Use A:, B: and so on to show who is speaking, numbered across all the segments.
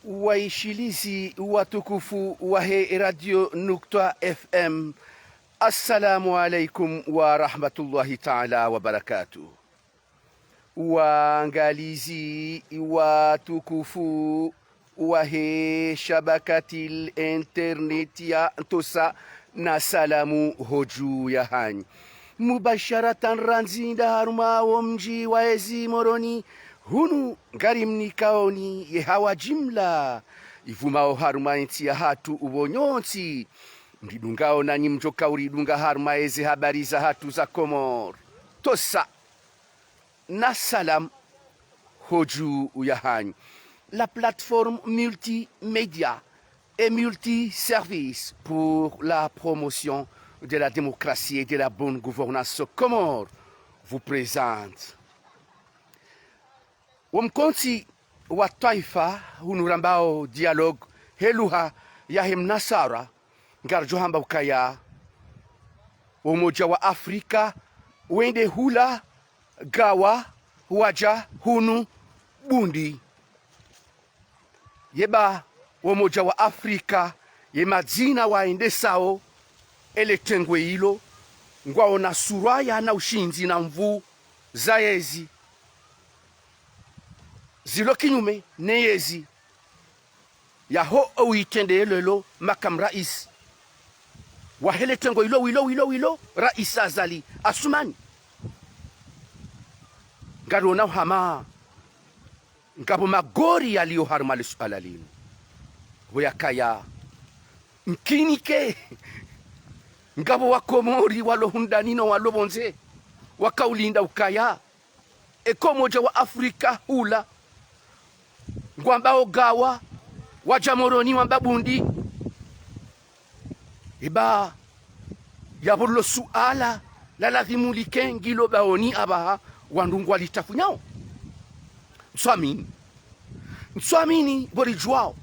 A: Waishilizi watukufu wa he Radio Nukta FM, assalamu alaikum wa rahmatullahi ta'ala wa barakatuh. Waangalizi watukufu wa he shabakatil internet ya Ntosa, na salamu hoju ya hanyi mubasharatan ranzinda haruma wa mji wa ezi moroni hunu ngarimni kaoni ye hawa jimla ivumao haruma inti ya hatu ubonyonti mdidungao na nyimjoka uridunga haruma ezi habari za hatu za Komor Tosa na salam hoju ya hanyi. La plateforme multimédia et multiservice pour la promotion de la démocratie et de la bonne gouvernance Comore vous présente wamkonti wa taifa hunurambao dialogue heluha ya hemnasara ngarjohamba ukaya Umoja wa Afrika wende hula gawa waja hunu bundi yeba Umoja wa Afrika ye madzina waende sao ele tengwe hilo ngwao na suraya na ushinzi na mvu zaezi zilo kinyume neyezi yaho uitende lelo makam rais wa hele tengwe hilo rais Azali Assoumani ngarona hama ngabo magori yaliyo harmali sualalini huyakaya mkinike ngabo wa Komori walohundanino walobonze wakaulinda ukaya Umoja wa Afrika hula ngwambao gawa wajamoroni wambabundi iba yabolo suala la lazimulike ngilo baoni abaha wandungu walitafunyao nswamini borijwao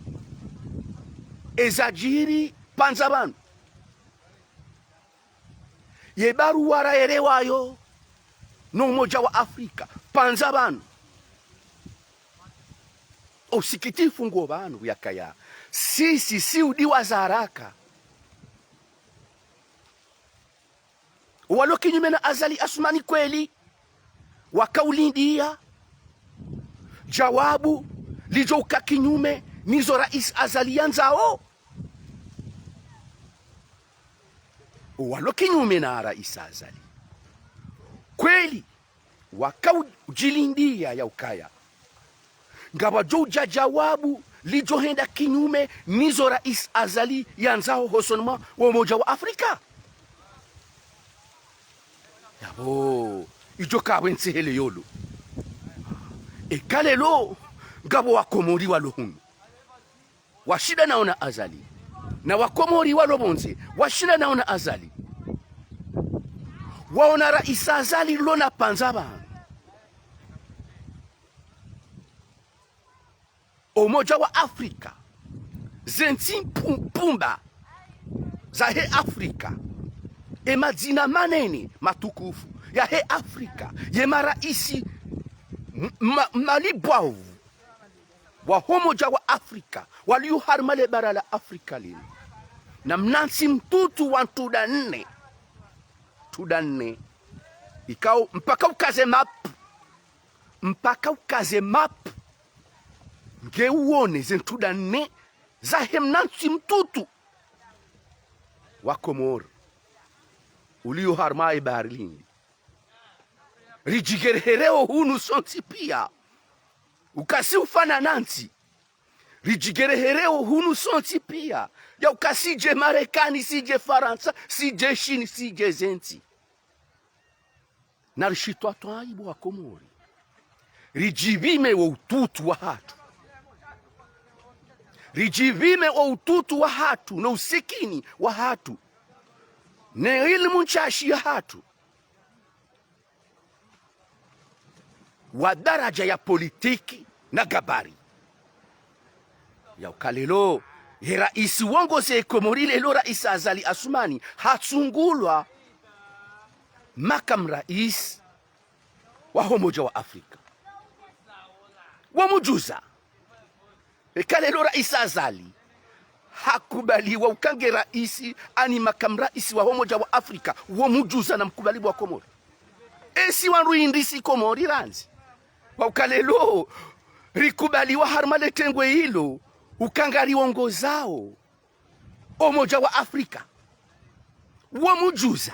A: ezajiri panzabanu yebaru waraerewayo no Umoja wa Afrika panzabanu usikitifu ngo banu yakaya sisi si udiwa za haraka walo kinyume na Azali Assoumani kweli wakaulindia jawabu lijoka kinyume nizo rais Azali yanzao walo kinyume na rais Azali kweli wakaujilindia ya ukaya ngawajoja jawabu lijohenda kinyume nizo rais Azali yanzao hosonma wa Umoja wa Afrika yabo ijoka wensehele yolo ekalelo ngabo wa Komori walohunu washida naona Azali na Wakomori walobonze washida naona Azali waona rais Azali lona panzaba Umoja wa Afrika zenzi pumba za he Afrika emadzina manene matukufu ya he Afrika ye maraisi malibwavu wa Umoja wa Afrika walioharmale bara la Afrika lini na mnansi mtutu wa tudanne ikao mpaka ukaze map ngeuone zentudanne za hemnansi mtutu wa Komoro ulioharmale bahari lini rijigerhereo hunu sonsi pia ukasi ufana nansi rijigerhereo hunu sonsi pia ya ukasije Marekani sije Faransa sije Shini sije zenzi na rishitwa twaibu wa Komori rijivime wa ututu wa hatu rijivime wa ututu wa hatu na usikini wa hatu na ilmu nchashi ya hatu wa daraja ya politiki na gabari ya ukalelo ye rais wongoze Komori lelo rais Azali Assoumani hatsungulwa makam rais wa Umoja wa Afrika wamujuza Kalelo Rais Azali hakubaliwa ukange raisi ani makamu raisi wa Umoja wa Afrika wo mujuza na mkubaliwa Komori. Esi wanru indisi Komori ranzi. Wa ukalelo rikubaliwa harmale tengwe hilo ukangari wongozao Umoja wa Afrika wo mujuza.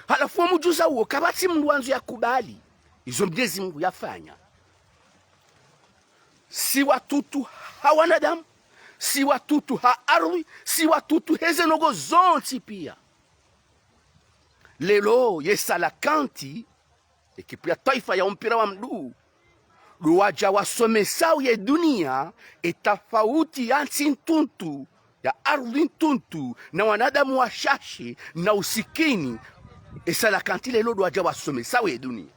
A: Halafu wo mujuza uo kabati mndu wanzu ya kubali. Izo Mwenyezi Mungu yafanya. Si watutu hawanadamu, si watutu haarwi, si watutu hezenogo zonti pia. Lelo yesala kanti ekipu ya taifa ya mpira wa mdu luwaja wasomesao ya dunia etafauti ya nchi ntuntu ya ardhi ntuntu na wanadamu washashi na usikini. Esala kanti lelo luwaja wasomesao ya dunia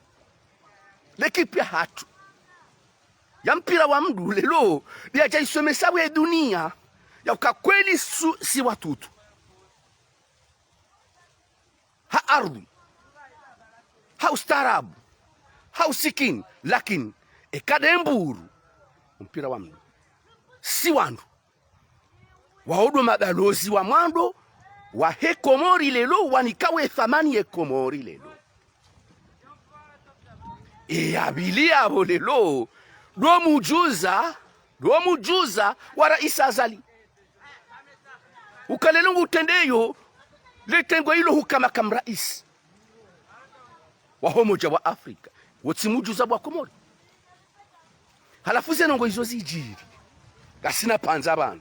A: lekipu ya hatu ya mpira wa mdu lelo liaja isomesao ya dunia ya ukakweli si watutu ha ardhi ha ustarabu ha usikini, lakini ekademburu mpira wa mdu si wandu waodo mabalozi wa mwando wa he Komori lelo wanikawe thamani ye Komori lelo abili abo lelo do mujuza wa Rais Azali ukalelungu utendeyo letengo hilo hukama kama rais wa Umoja wa Afrika wotsi mujuza wa Komori. Halafu zenongo hizo zijiri gasina panza bana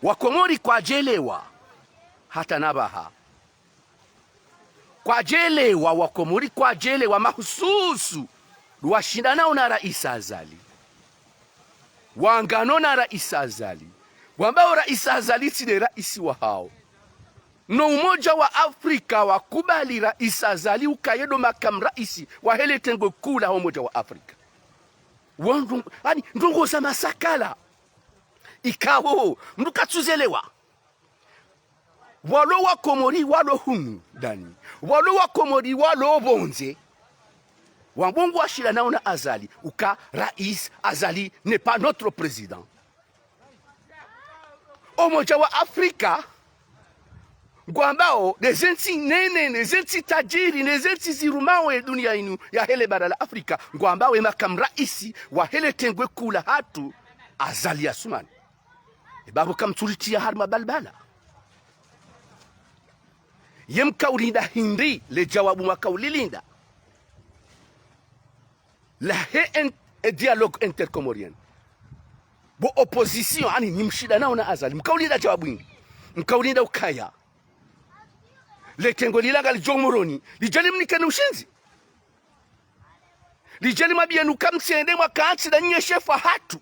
A: wa Komori kwa jelewa hata nabaha kwa jelewa wa Komori kwa jelewa mahususu luwashindanao na Rais Azali wangano na Rais Azali wambao Rais Azali sile raisi wa hao no Umoja wa Afrika wakubali Rais Azali ukayedo makamu raisi wa hele tengo kula Umoja wa Afrika ani ndongo za masakala ikawo mdukatuzelewa walo wa Komori walo hunu dani walo wa Komori walo bonze wambongo washila nao na Azali uka Rais Azali n'est pas notre président. Umoja wa Afrika ngwambao nezensi nene nezensi tajiri nezensi zirumao ya dunia inu ya hele bara la Afrika ngwambao makamu raisi wa hele tengwe kula hatu Azali Asumani babu kamturitia harma balbala yemkaulinda hindi le jawabu makaulilinda la he dialogue intercomorien bo opposition ani nimshida nao na Azali mkaulinda jawabu hindi mkaulinda ukaya letengo lilaga lijomoroni lijali mnikane ushinzi lijali mabienu kamsiende mwakaansi na nye shefa hatu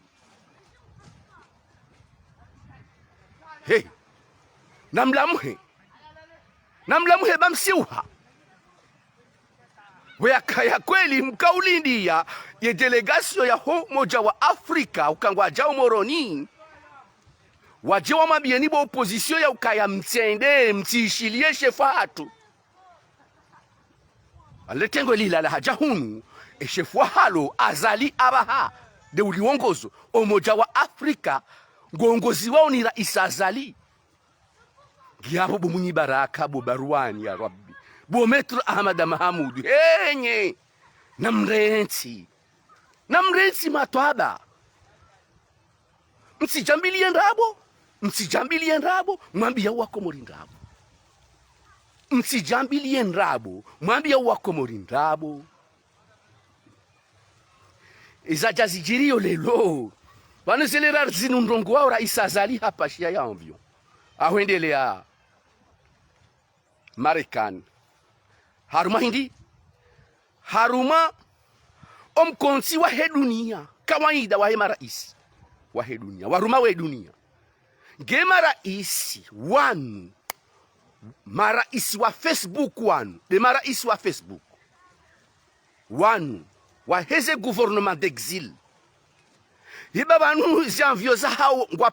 A: namlamuhe bamsiuha weyakaya kweli mkaulindia ye delegasio ya Umoja wa Afrika ukangwa jao moroni wajewa mabieni bo opposition ya ukaya mtsende mtishilie shefatu aletengo lila la haja hunu eshefu halo Azali abaha de uliwongozo Umoja wa Afrika ngongozi wao ni Rais Azali giabo bumunyi baraka bo barwani ya Rabbi bo Metro Ahmad Mahamudu enye namrensi matwaba msijambilie nrabo mwambia wa Komori nrabo msijambilie nrabo mwambia wa Komori nrabo izaja zijirio lelo wanazelera zinu ndongo wao Rais Azali hapa shia ya mvyo awendelea Marekani haruma hindi haruma omkonsi wa hedunia kawaida wa marais wa hedunia waruma wa dunia ngema rais wanu marais wa Facebook wanu de marais wa Facebook wanu wa heze gouvernement d'exil hiba banu janvio za hao ngwa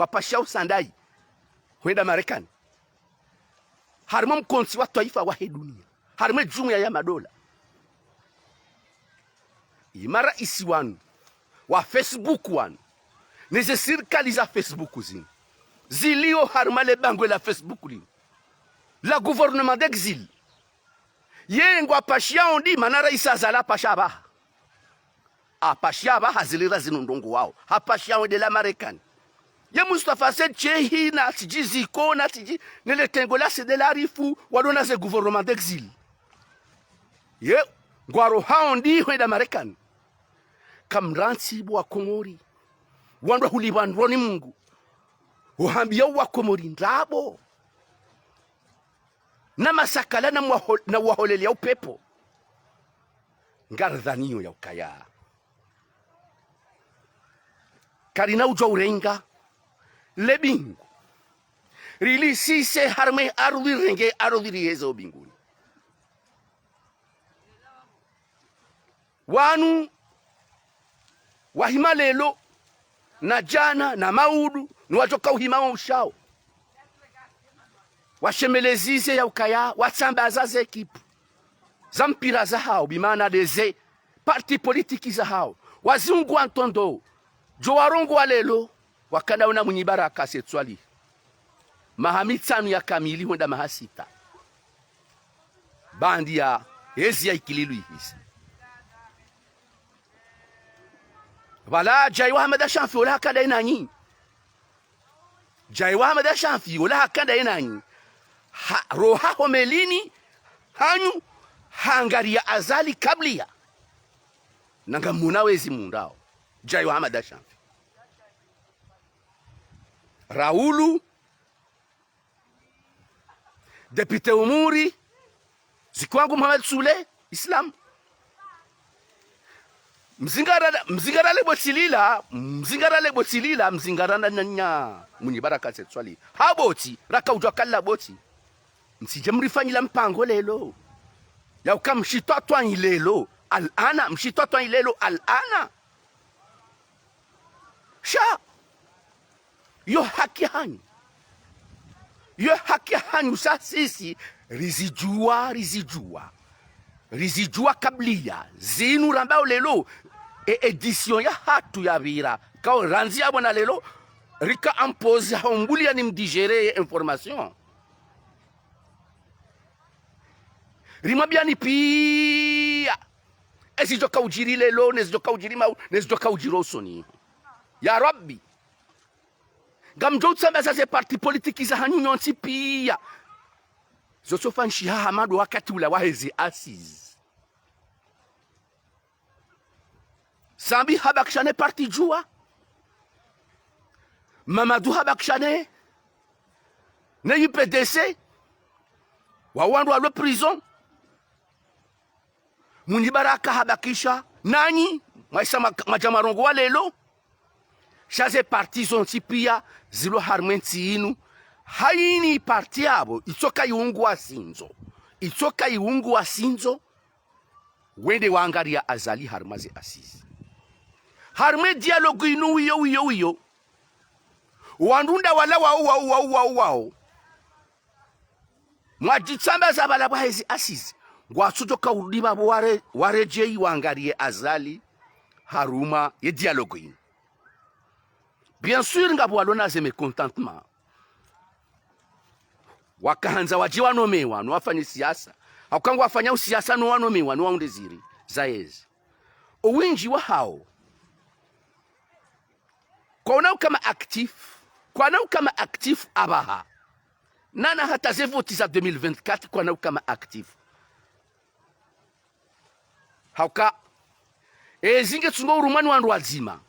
A: pashia sandai huenda Marekani harima mkonsi wa taifa wa dunia harima jumuiya ya madola imara isi wanu wa Facebook wanu neze serikali za Facebook zilio harmale bango la Facebook li la gouvernement d'exil yengo apashia ondi manara isa zala pashaba apashia ba hazilira zinundongo wao hapashia onde la Marekani ye Mustafa se chehi na tijizi ko na tiji nele tengola se de la rifu wadona ze gouvernement d'exil ye ngwaro haondi wenda Marekani kamransi wa Komori wandwa hulibandroni Mungu uhambia wa Komori ndabo na masakala na waholeli ya upepo ngardhaniyo ya ukaya karina uja urenga lebingu rili sise harme arudhi renge arudhi riyezo binguni wanu wahima lelo na jana na maudu ni wajoka uhima ushao washemelezize ya ukaya watsambaza ze ekipu za mpira za hao bimana deze parti politiki za hao wazungu antondo jo warongo wa lelo wakanda una munyibaraka setswali mahamitsanu ya kamili wenda mahasita bandi ya hezi ya ikililu ihisi wala jai Muhammad Shamfi wala hakanda inanyi jai Muhammad Shamfi wala hakanda inanyi roha homelini hanyu hangaria azali kablia nanga munawezi mundao jai Muhammad Shamfi Raulu Depute Umuri Zikwangu Muhammad Sule Islam mzingara lebo silila mzingara nanya munyibaraka setswali haboti raka ujwakalla boti msije mrifanyila mpango lelo ya ukamshitotwa ilelo alana mshitotwa ilelo alana sha yo haki hanyu sa sisi rizijua kablia zinu rambao lelo edition ya hatu ya vira kao ranzi ya wana lelo rika impose haumbuli ya nimdigere information rimabia ni pia esijoka ujiri lelo nezijoka ujiri mau nezijoka ujiri osoni ya rabbi gamjo tsamba za parti politiki za hanyu nyonsi pia zosofa nshiha hamadu wakati ula wahezi asiz Sambi habakshane parti jua Mamadou habakshane ne UPDC wawandu wa prison Munyibaraka habakisha nani maisha majamarongo wa lelo chaze parti zonti pia zilo harmenti inu haini parti abo itoka iungu wa sinzo wende wangaria azali harmaze asizi harme dialogue inu wiyo wandunda wala wao mwajitsamba za bala bahezi asizi ngwatsutoka udiba warejei wangarie azali haruma ye dialogue inu bien sûr ngabo walona ze mécontentement wakahanza wajiwa nomewa no wafanya siasa hakukangu wafanya siasa no wanomewa no waundeziri zaezi uwinji wa hao kwa nao kama actif abaha nana hata ze voti za 2024 kwa nao kama actif hauka zinge tsungo urumani wandu wazima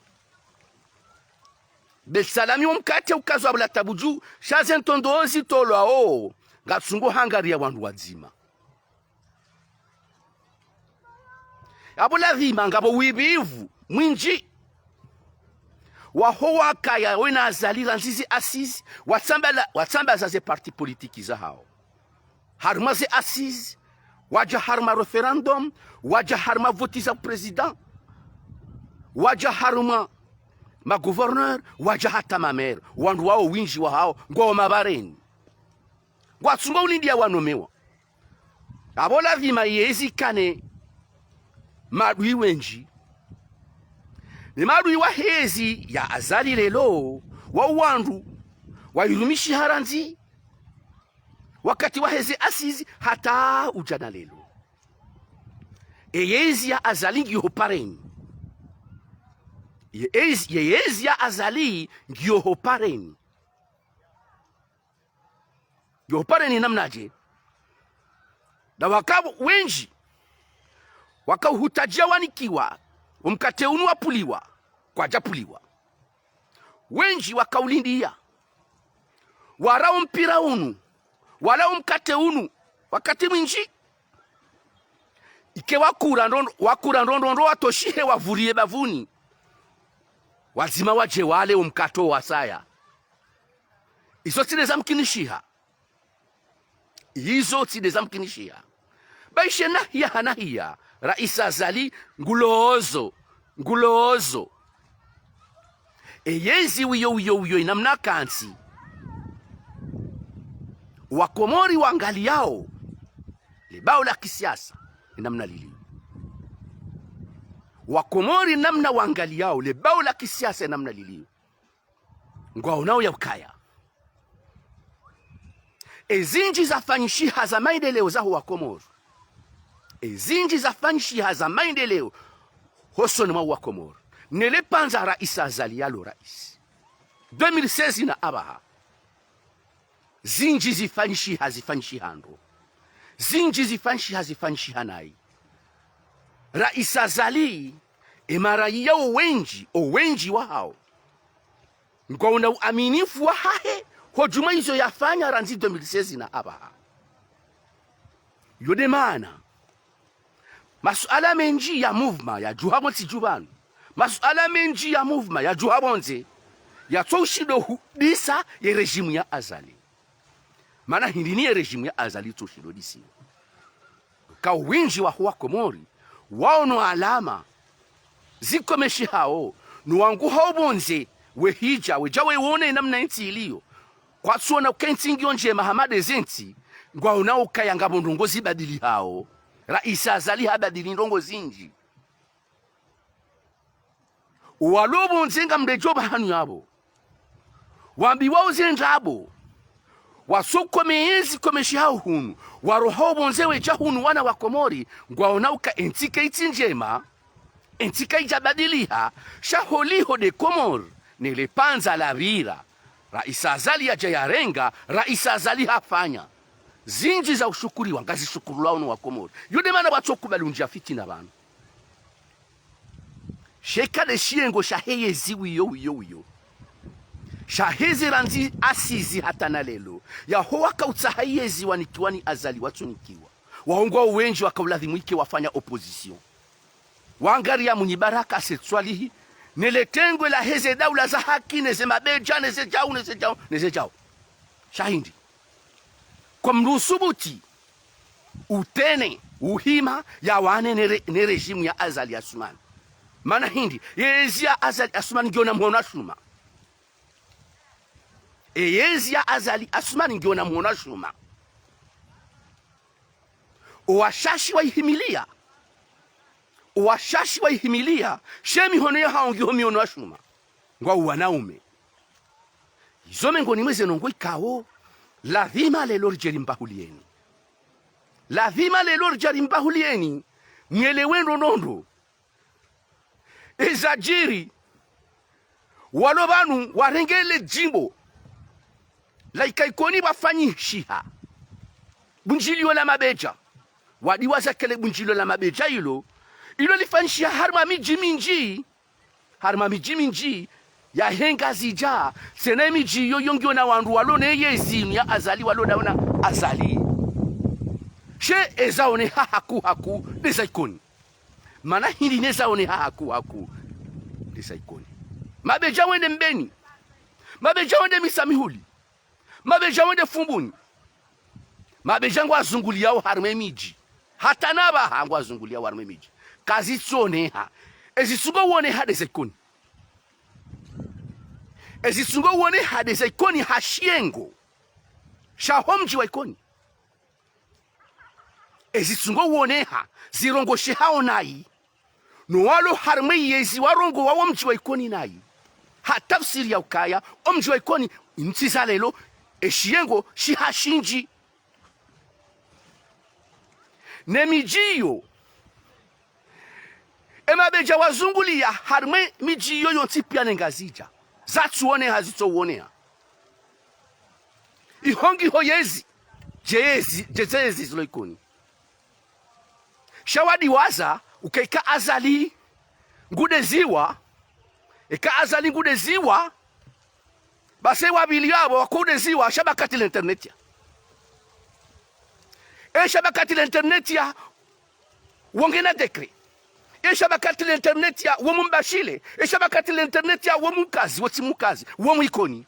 A: besalami umkate ukazo abula tabuju shaze ntondozi tolo ngatsungo hangaria wandu wazima abula vima ngabo wibivu mwinji wahowa kaya wena azalira nzizi asizi watsamba za ze parti politiki za hao harma ze asizi waja harma referendum waja harma voti za president waja harma ma gouverneur waja hata mamer wandu wao winji wa hao ngoma bareni ngwatsunga ulindi ya wanomewa abola vima yezi kane madui wenji ni maadui wa hezi ya azali lelo wa uwandu wa irumishi haranzi wakati wa hezi asizi hata ujana lelo eyezi ya azali ngiyo pareni yeyezi ya azali ngiyo pareni namnaje na wakabo wenji wakauhutajia wanikiwa umkate unu wapuliwa kwa japuliwa wenji wakaulindia warao mpira unu wala umkate unu wakati mwinji ike wakura ndondo watoshihe wavurie bavuni wazima waje wale umkato wasaya izo tsineza mkinishia baishe nahia Rais Azali ngulozo eyezi uyo inamna kansi wakomori wangali yao libao la kisiasa inamna lili wakomori namna wangali yao libao la kisiasa inamna lili ngwao nao ya ukaya ezinji zafanyishiha za maendeleo za wakomori ezinji zafanyishiha za maendeleo hosoni mwa wakomori nele panza Rais Azali yalo rais 2016 na abaha zinji zifanyishiha ndo zinji zifanyishiha nai Rais Azali emarayi yao owenji wao ngwa una uaminifu wa hahe hojuma hizo yafanya ranzi 2016 na abaha yode maana masuala menji ya movement ya juhabonzi jubanu masuala menji ya movement ya juhabonzi ya toshido disa ye rejimu ya Azali mana hindi ni rejimu ya Azali toshido disi ka winji wa huwa komori wao no alama zikomeshi hao nuwangu hao bonze wehija wejawe wone namna nti iliyo kwa suona kentingio nje Mahamade zinti ngwa unao kayanga ndongozi badili hao Rais Azali habadili ndongo zinji walobo nzenga mrejoba hanu yabo wambi wao zenjabo wasokomeyezi komeshi hao hunu warohobo nzewe jahunu wana wakomori ngwa unauka entika itinjema entika ijabadiliha shaholiho de komor nile panza la vira Rais Azali ya jayarenga Rais Azali hafanya zinji za ushukuri wangazi shukuru lao no wakomori yode mana batokubali unja fitina bana sheka de shiengo shaheyezi wiyo shahezi ranzi asizi hata na lelo ya hoa kautsahayezi wanikiwani Azali watunikiwa waongwa uwenji wakauladhimwike wafanya opposition wangari ya munyibaraka setswalihi neletengwe la heze daula za haki neze mabeja neze jao shahindi kwa mrusubuti utene uhima ya wane ne rejimu ya Azali Asumani mana hindi yezi ya Azali Asumani ngiona mwona shuma yezi ya Azali Asumani ngiona mwona shuma uwashashi wa ihimilia shemi hono ya hao ngiho miono wa shuma ngwa uwanaume izome ngoni mweze nongo ikawo lazima lelo rijali mbahulieni mwelewendo nondo ezajiri walo banu warengele jimbo laika ikoni bafanyishiha bunjilio la mabeja wadiwaza kele bunjilio la mabeja ilo lifanyishiha harma miji minji ya henga zija sena miji yoyongio na wandu walone yezinu ya Azali walona Azali she ezaone haku neza ikoni mana hindi nezaone haku neza ikoni mabeja wende mbeni mabeja wende misamihuli mabeja wende fumbuni mabeja ngwa zunguli yao harme miji hata naba hangwa zunguli yao harme miji kazi tsone ha ezisugo wone hadeze ikoni ezisungo wone hadeze ikoni hashiengo shahomji wa ikoni ezisungo wone ha zirongoshe hao nai no walo harme yezi warongo wa mji wa ikoni nayi hatafsiri ya ukaya mji wa ikoni mtiza lelo eshiyengo shihashinji nemijiyo emabeja wazungulia harme mijiyo yontipia nengazija zatuone hazitowonea ihongi hoyezi jezezi zilo ikoni shawadi waza ukaika azali ngude ziwa eka azali ngude ziwa base wabili yabo wakude ziwa shabakati l'internet ya shabakati l'internet ya wongena dekre shabakati l'internet ya womumbashile shabakati l'internet ya womukazi wotimukazi womuikoni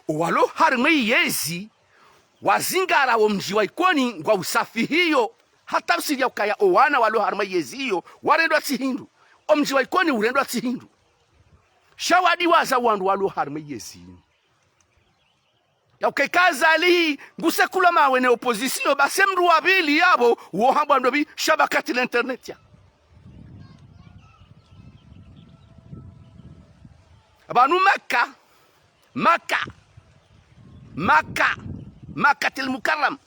A: walo harme yezi wazingara wo mji wa ikoni ngwa usafi hiyo hata usiria ukaya owana walo harma yezi hiyo warendwa tihindu omji wa ikoni urendwa tihindu shawadi waza wandu walo harma yezi ya ukekaza ali nguse kula mawe ne opposition base mru wabili yabo wo hamba ndobi shabakati l'internet ya abanu Maka Makatil Mukarram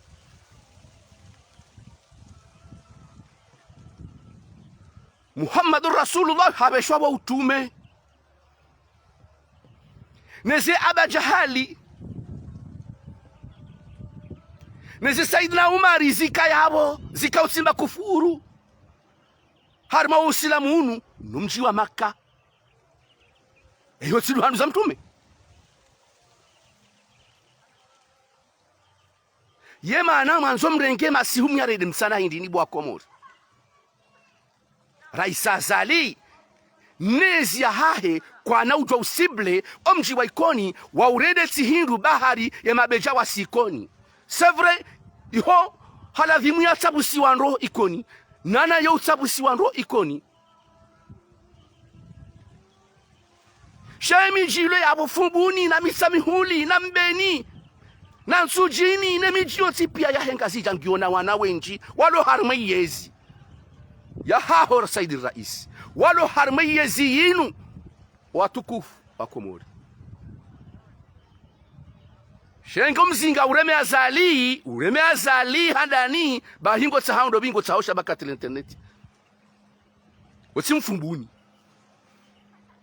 A: Muhammadur Rasulullah habeshwa wa utume neze Aba Jahali neze Saidina Umari zika yabo zika usimba kufuru harma usilamu unu numji wa Maka eyo tsidu hanu za mtume yema na mwanzo mrenge masihumu ya redim sana hindi ni bwa Komori Raisa Zali nezi ya hahe kwa na ujwa usible omji wa ikoni wa urede tihindu bahari ya mabeja wa sikoni sevre iho halavimu ya tabusi wanro ikoni nana ya utabusi wanro ikoni shemi jile ya bufumbuni na misamihuli na mbeni na nsujini ne mijio tipia ya hengazi jangiona wana wenji walo harme yezi ya hahor Saidi Rais walo harme yezi yinu watukufu wa Komori shengo mzinga ureme azali handani bahingo tsahando bingo tsahosha bakati l'internet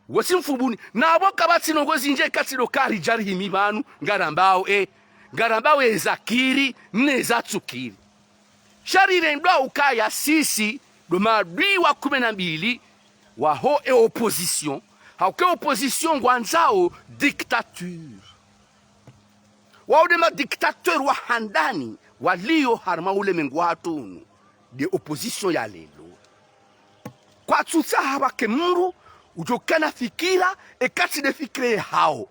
A: wasimfumbuni na boka batsinongozi nje katilo kari jari himibanu ngarambao ezakiri neza tsukiri sharire ndo ukaya sisi do madui wa 12 wa ho opposition hauke opposition ngwanzao dictature waudema dictateur wa handani walio harma ule mengwatunu de opposition ya lelo kwa tutsa hawa kemuru ujokana fikira ekati de fikre hao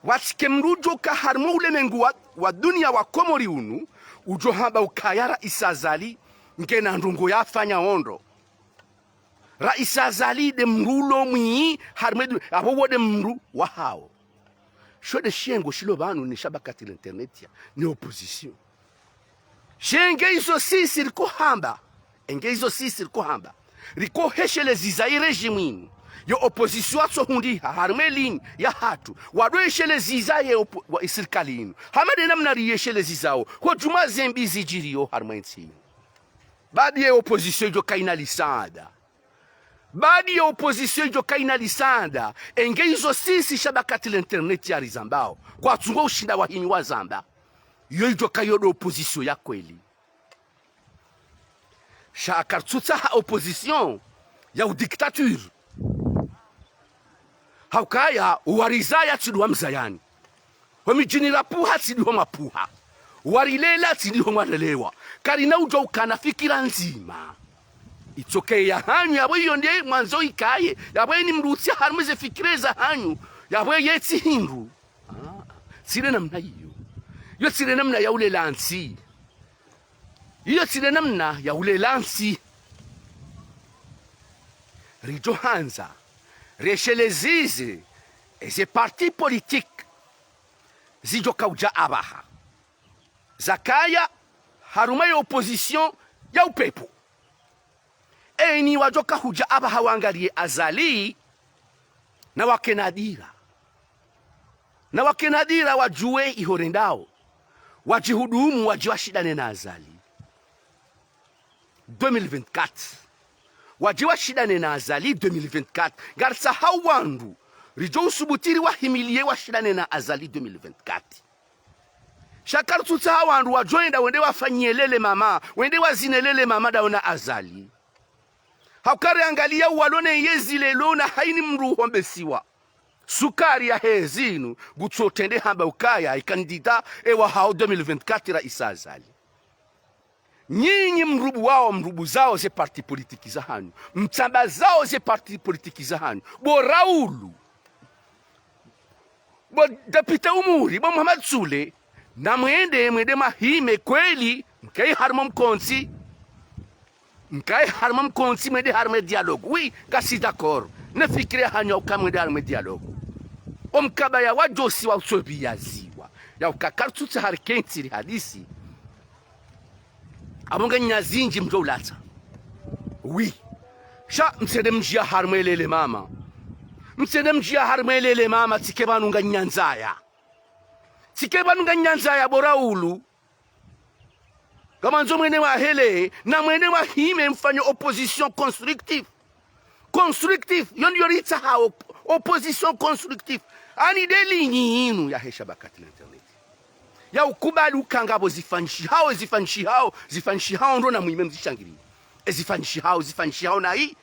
A: watikemrujo ka harma ule mengu wa dunia wa Komori unu ujo hamba ukayara isazali nkena ndungo yafanya ondo Raisa Zali de mrulo mwi harmedu abo de mru wa hao shode shengo shilo banu ni shabakati l'internet ya ni opposition shenge izo sisi liko hamba riko heshele zizai regime yo opposition atso hundi harmelin ya hatu wadweshele zizaye wa isirkalini hamade namna riyeshele zizao kwa juma zembi zijirio harmensi badi ya opposition jo kaina lisanda enge izo sisi shabakati l'internet ya rizambao kwa tungo ushinda wahini wa zamba yo jo kayodo opposition ya kweli shakartutsa opposition ya dictature haukaya uwarizaya tidwa mzayani wamijini rapuha tidwa mapuha warilela tidwa mwarelewa karina ujo ukana fikira nzima itsoke ya hanyu yabo yonde mwanzo ikaye yabo ni mrutsi harmuze fikireza hanyu yabo yetsi hindu sire namna hiyo yo sire namna ya ule lansi iyo sire namna ya ule lansi rijo hanza reshelezize eze parti politique zijo kauja abaha zakaya harume ya opposition ya upepo eni wajoka huja aba hawangalie azali na wakenadira wajue ihorendao wajihudumu wajiwashidane na azali 2024 wajiwashidane na azali 2024 garsa hawandu rijo usubutiri wahimilie washidane na azali 2024 shakar tuta hawandu wajoenda wende wafanyelele mama wende wazinelele mama daona azali haukari angalia walone yezi lelo na haini mruho mbesiwa sukari ya hezinu gutsotende hamba ukaya ikandida ewa hao 2024 raisa azali nyinyi mrubu zao ze parti politiki za hanyu mtamba zao ze parti politiki za hanyu bo Raulu bo Depute Umuri bo Muhammad Sule na mwende mahime kweli mkai harma mkonsi mwende harma dialogue oui kasi d'accord ne fikire hanyu ukamwende harma dialogue omkaba ya wajosi wa usobia ziwa ya ukakartutsa harikentiri hadisi abonga nyazinji mjo ulata oui sha msede mjia harmelele mama tikebanunga nyanzaya boraulu kama nzo mwene wa hele na mwene wa hime mfanye opposition constructive yon yorita hao opposition constructive ani deli nyinu ya heshabakati na internet ya ukubali ukangabo zifanshi hao ndo na muhime mzishangiri zifanshi hao na hii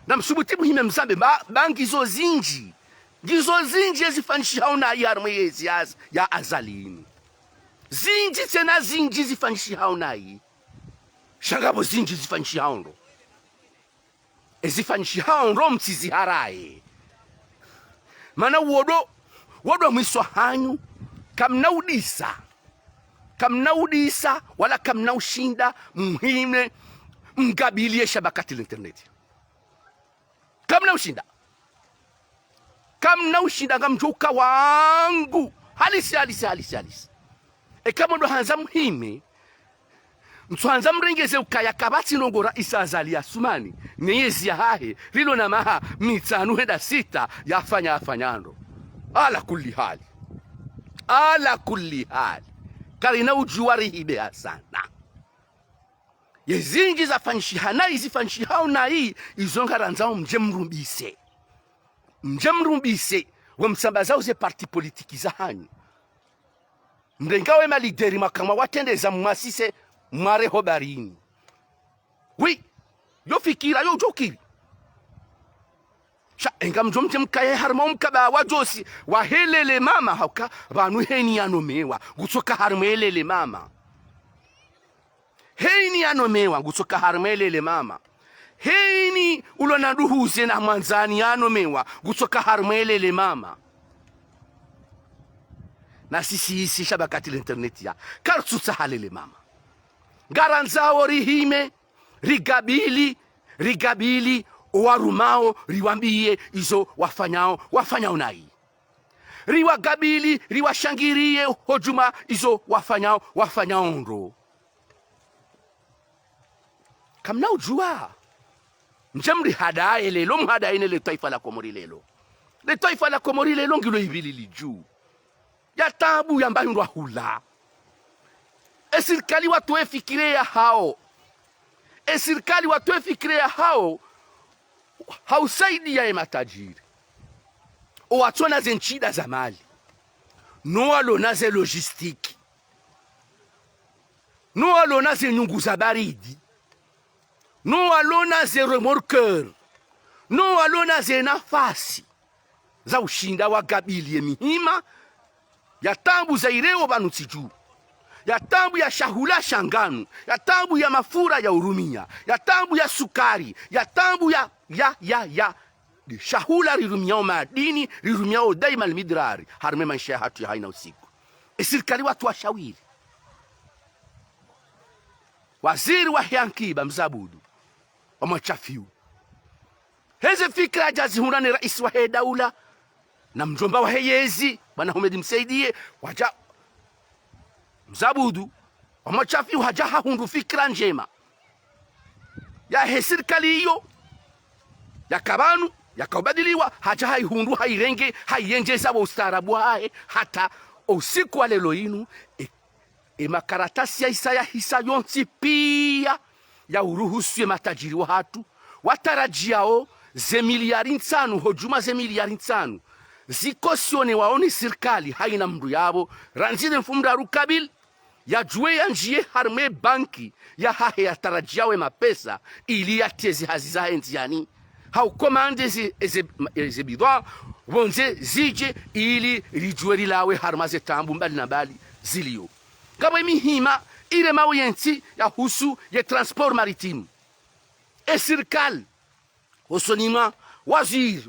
A: na msubuti muhime mzambe bangi zo zinji zifanshi hao na hii harma yezi ya azalini zinji zifanshi hao na hii shangabo zinji zifanshi hao ndo zifanshi hao ndo mtizi harae mana wodo mwiswa hanyu kamnaudisa wala kamnaushinda muhime mgabilie shabakati l'internet kamnaushinda ngamjuka wangu halisi kama ndo hanza muhime mtwanza mrengeze ukaya kabati nongora isa azali ya sumani nyezi ya hahe lilo na maha mitanu henda 6 afanyando ala kulli hali karina ujuwari hibe asana yezingi za fanshihana hao na hii izonga ranzao mje mrumbise wa msambazao ze parti politiki za hanyu mrengawe malideri makama watendeza mmasise mwareho barini oui yo fikira yo jokiri enga mjomte mkaye harma mkaba wajosi wahelele mama hauka banu heni anomewa gutsoka harmelele mama heni ulona duhuze na manzani anomewa gutsoka harmelele mama na sisi shabakati l'internet ya kartsutsa halele mama garanzao rihime rigabili warumao riwambie izo wafanyao nai riwagabili riwashangirie hojuma izo wafanyao ndo kamna ujua mjamri hadae lelo mhadaine le taifa la Komori lelo ngilo ibili liju ya tabu ya mbayo ndo hula serikali watu efikiria hao hausaidia matajiri owatona ze nchida za mali noalona ze logistiki noalona ze nyungu za baridi noalona ze remorqueur noalona ze nafasi za ushinda wagabilie mihima ya tambu za ireo banutsiju ya tambu ya shahula shanganu ya tambu ya mafura ya urumia ya tambu ya sukari ya tambu ya shahula rirumiao madini rirumiao daima almidrari harme maisha hatu ya haina usiku serikali watu washawiri waziri wa Yankiba Mzabudu wa machafiu heze fikra jazihurani rais wa daula na mjomba wa Yezi bwana Ahmed msaidie waja Mzabudu Omochafi hajaha hundu fikra njema ya serikali hiyo ya kabanu yakaubadiliwa hajaha ihundu hairenge haiyenjeza wa ustaarabu hae hata usiku wa lelo inu makaratasi ya Isaya hisa yonsi pia ya uruhusu matajiri wa hatu watarajiao ze miliari nsanu hojuma ze miliari nsanu zikosione waone serikali haina mndu yabo ranzide mfumda rukabil ya juwe ya njie harme banki ya hahe ya tarajiawe mapesa ili ya tezi haziza enziani hau komande ze bidwa bonze zije ili lijuwe lilawe harmaze tambu mbali na mbali zilio kama mihima ile mawensi ya husu ya transport maritime serikali osonima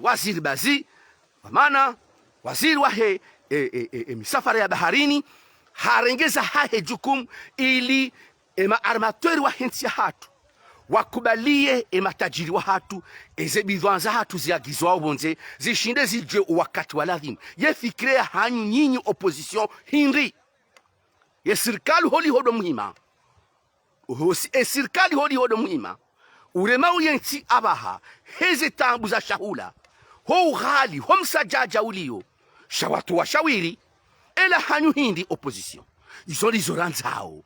A: waziri bazi maana waziri wahe misafara ya baharini harengeza hahe jukumu ili armatori wa hensi ya hatu wakubalie matajiri wa hatu eze bidwanza hatu ziagizwa bonze zishinde zije wakati wa lazima yefikire hanyu nyinyi opposition hinri ye serikali holi hodo muhima serikali holi hodo muhima urema uyensi abaha heze tambu za shahula ho ughali ho msajaja ulio shawatu wa shawiri ela hanyu hindi opposition izo ranzao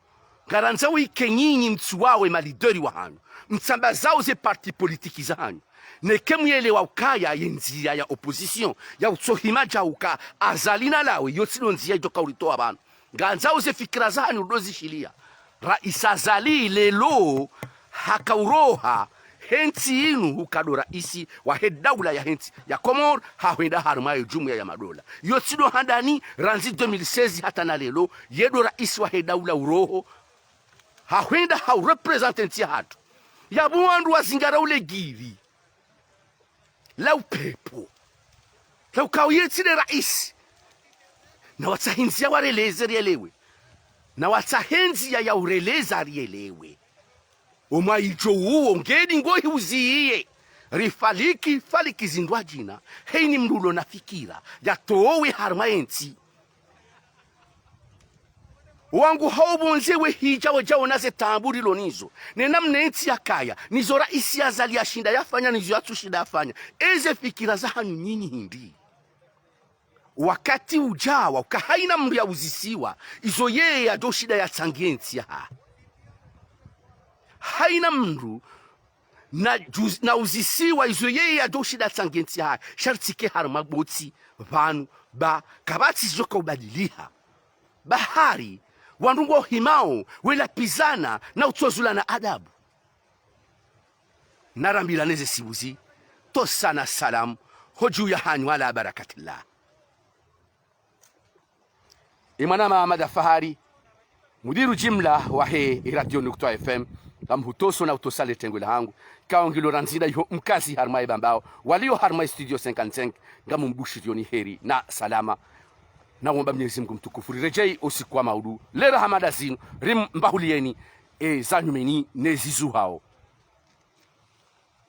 A: ngaranzao ikenyinyi mtsuwawe malideri wa hanyu mtsambazao ze parti politiki za hanyu nekemuyele wa ukaya yenzia ya opposition ya utsohima jauka azalina lawe yotsilo nzia ijoka ulitoa bana nganzao ze fikira za hanyu dozishilia raisa zali lelo hakauroha hensi inu hukadora isi wa hedaula ya hensi ya Komor hawenda harumayo jumuiya ya madola yotsido handani ranzi 2016 hata na lelo yedora isi wa hedaula uroho hawenda hau representante ya hatu ya buwandu wa zingara ule giri la upepo la ukawiyetsile raisi na watsahenzi ya wareleze rielewe na watsahenzi ya ureleza rielewe Oma ijo uo ngedi ngohi uziye rifaliki faliki zindwa jina heini mdulo na fikira ya towe harmaensi wangu haubonzewe hija wajao naze tamburi lonizo nena mnensi ya kaya nizo raisi ya zali ya shinda yafanya nizo ya tushida yafanya eze fikira za hanyu nyinyi hindi wakati ujawa ukahaina mru ya uzisiwa izo yeye ya do shida ya tsangiensi ya haina mru na uzisiwa izo yeye ya do shida tsangiensi ya shartike harma botsi vanu ba kabati zoka ubadiliha bahari wandungo himao wela pizana na utozula na adabu narambila neze sibuzi tosana salam hoju ya hanyu ala barakatillah imana Mahamada Fahari mudiru jimla wa he radio Nukta FM amhutoso na utosale tengwe hangu kaongilo ranzida yo mkazi harmai bambao walio harmai studio 55 ngamu mbushirioni heri na salama na womba Mwenyezi Mungu mtukufu rejei usiku wa maudu lera hamada zinu rim mbahulieni zanyumeni nezizu hao